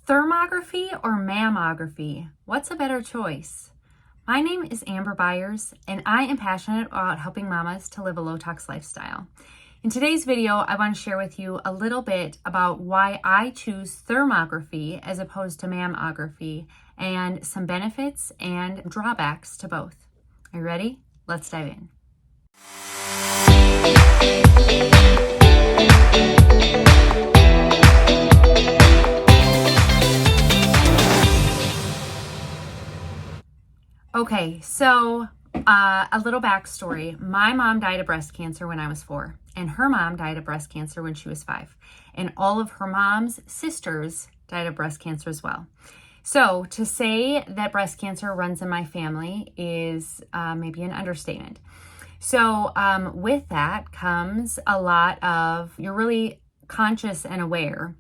Thermography or mammography? What's a better choice? My name is Amber Byers, and I am passionate about helping mamas to live a low-tox lifestyle. In today's video, I want to share with you a little bit about why I choose thermography as opposed to mammography and some benefits and drawbacks to both. Are you ready? Let's dive in. Okay, so a little backstory. My mom died of breast cancer when I was 4, and her mom died of breast cancer when she was 5. And all of her mom's sisters died of breast cancer as well. So to say that breast cancer runs in my family is maybe an understatement. So with that comes a lot of, you're really conscious and aware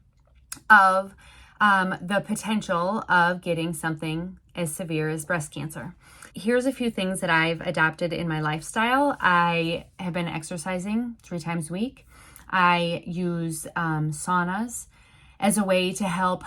of the potential of getting something as severe as breast cancer. Here's a few things that I've adopted in my lifestyle. I have been exercising 3 times a week. I use saunas as a way to help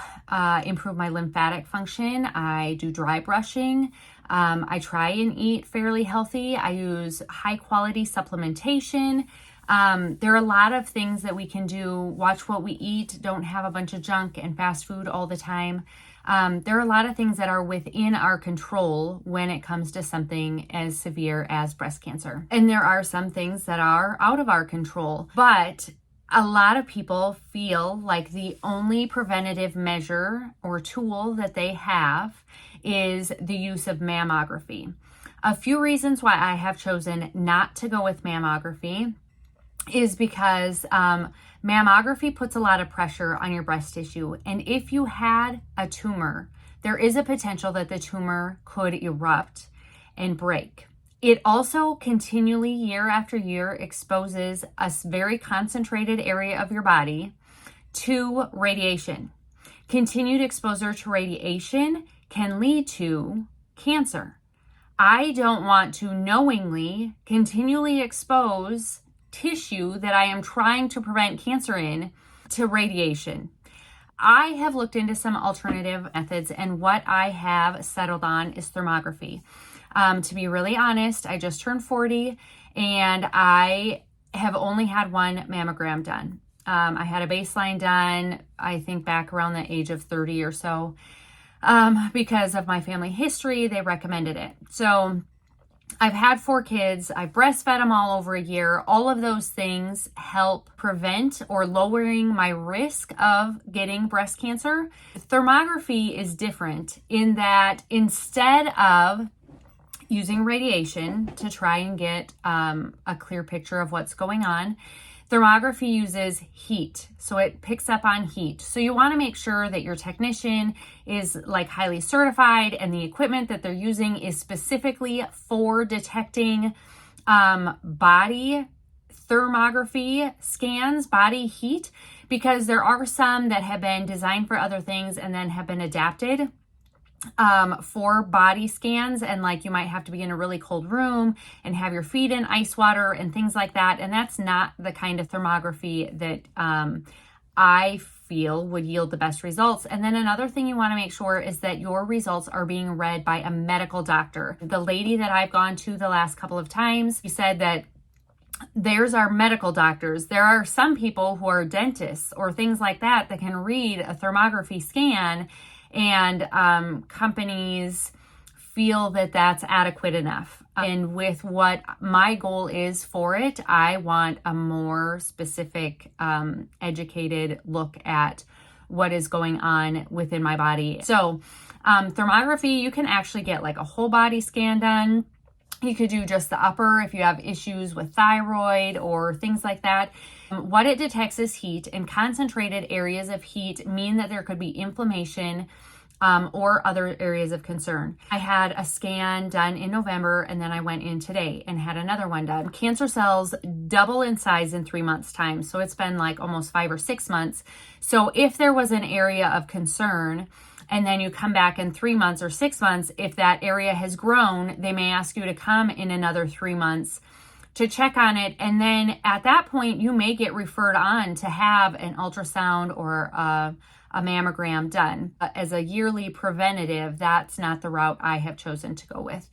improve my lymphatic function. I do dry brushing. I try and eat fairly healthy. I use high quality supplementation. There are a lot of things that we can do. Watch what we eat. Don't have a bunch of junk and fast food all the time. There are a lot of things that are within our control when it comes to something as severe as breast cancer. And there are some things that are out of our control. But a lot of people feel like the only preventative measure or tool that they have is the use of mammography. A few reasons why I have chosen not to go with mammography is because mammography puts a lot of pressure on your breast tissue. And if you had a tumor, there is a potential that the tumor could erupt and break. It also continually, year after year, exposes a very concentrated area of your body to radiation. Continued exposure to radiation can lead to cancer. I don't want to knowingly continually expose tissue that I am trying to prevent cancer in to radiation. I have looked into some alternative methods, and what I have settled on is thermography. To be really honest, I just turned 40 and I have only had one mammogram done. I had a baseline done, I think back around the age of 30 or so. Because of my family history, they recommended it. So I've had 4 kids. I've breastfed them all over a year. All of those things help prevent or lowering my risk of getting breast cancer. Thermography is different in that instead of using radiation to try and get a clear picture of what's going on, thermography uses heat, so it picks up on heat. So you want to make sure that your technician is like highly certified and the equipment that they're using is specifically for detecting body thermography scans, body heat, because there are some that have been designed for other things and then have been adapted for body scans, and like you might have to be in a really cold room and have your feet in ice water and things like that. And that's not the kind of thermography that I feel would yield the best results. And then another thing you want to make sure is that your results are being read by a medical doctor. The lady that I've gone to the last couple of times, she said that there's our medical doctors. There are some people who are dentists or things like that that can read a thermography scan, and companies feel that that's adequate enough. And with what my goal is for it, I want a more specific, educated look at what is going on within my body. So thermography, you can actually get like a whole body scan done. You could do just the upper if you have issues with thyroid or things like that. What it detects is heat, and concentrated areas of heat mean that there could be inflammation or other areas of concern. I had a scan done in November, and then I went in today and had another one done. Cancer cells double in size in 3 months' time, so it's been like almost 5 or 6 months. So if there was an area of concern, and then you come back in 3 months or 6 months, if that area has grown, they may ask you to come in another 3 months to check on it. And then at that point, you may get referred on to have an ultrasound or a a mammogram done. As a yearly preventative, that's not the route I have chosen to go with.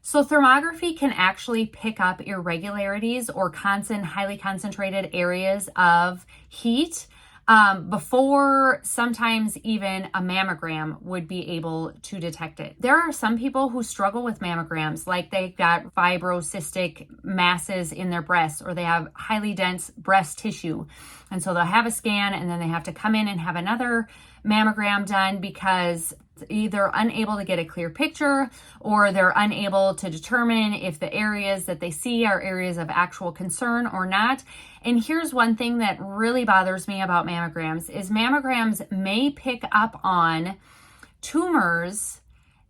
So thermography can actually pick up irregularities or highly concentrated areas of heat before sometimes even a mammogram would be able to detect it. There are some people who struggle with mammograms, like they've got fibrocystic masses in their breasts, or they have highly dense breast tissue. And so they'll have a scan and then they have to come in and have another mammogram done because either unable to get a clear picture or they're unable to determine if the areas that they see are areas of actual concern or not. And here's one thing that really bothers me about mammograms is mammograms may pick up on tumors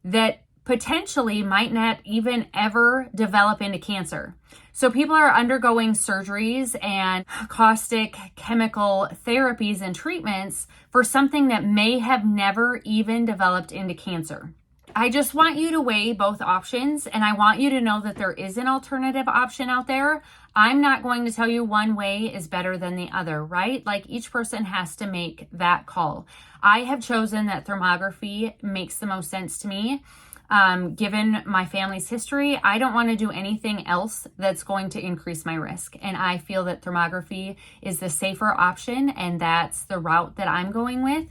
that potentially might not even ever develop into cancer. So people are undergoing surgeries and caustic chemical therapies and treatments for something that may have never even developed into cancer. I just want you to weigh both options, and I want you to know that there is an alternative option out there. I'm not going to tell you one way is better than the other, right? Like each person has to make that call. I have chosen that thermography makes the most sense to me. Given my family's history, I don't want to do anything else that's going to increase my risk. And I feel that thermography is the safer option, and that's the route that I'm going with.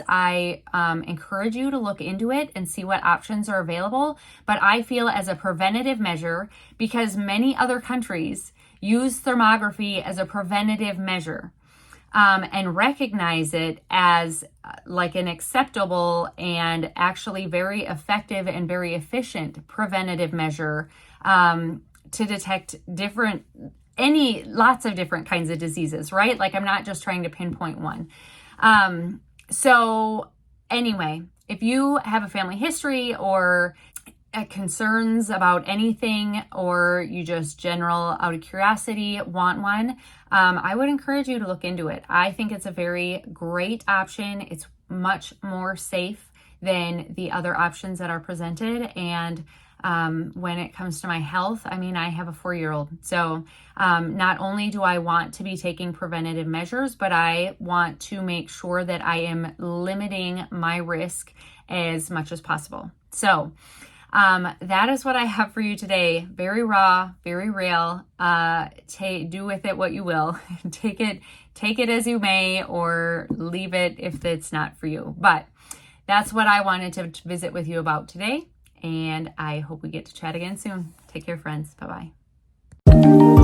I encourage you to look into it and see what options are available. But I feel as a preventative measure, because many other countries use thermography as a preventative measure, and recognize it as like an acceptable and actually very effective and very efficient preventative measure to detect lots of different kinds of diseases, right? Like I'm not just trying to pinpoint one. So anyway, if you have a family history or concerns about anything, or you just general out of curiosity want one, I would encourage you to look into it. I think it's a very great option. It's much more safe than the other options that are presented. And when it comes to my health, I mean, I have a 4-year-old. So not only do I want to be taking preventative measures, but I want to make sure that I am limiting my risk as much as possible. So that is what I have for you today. Very raw, very real. Do with it what you will. Take it as you may, or leave it if it's not for you. But that's what I wanted to visit with you about today. And I hope we get to chat again soon. Take care, friends. Bye-bye.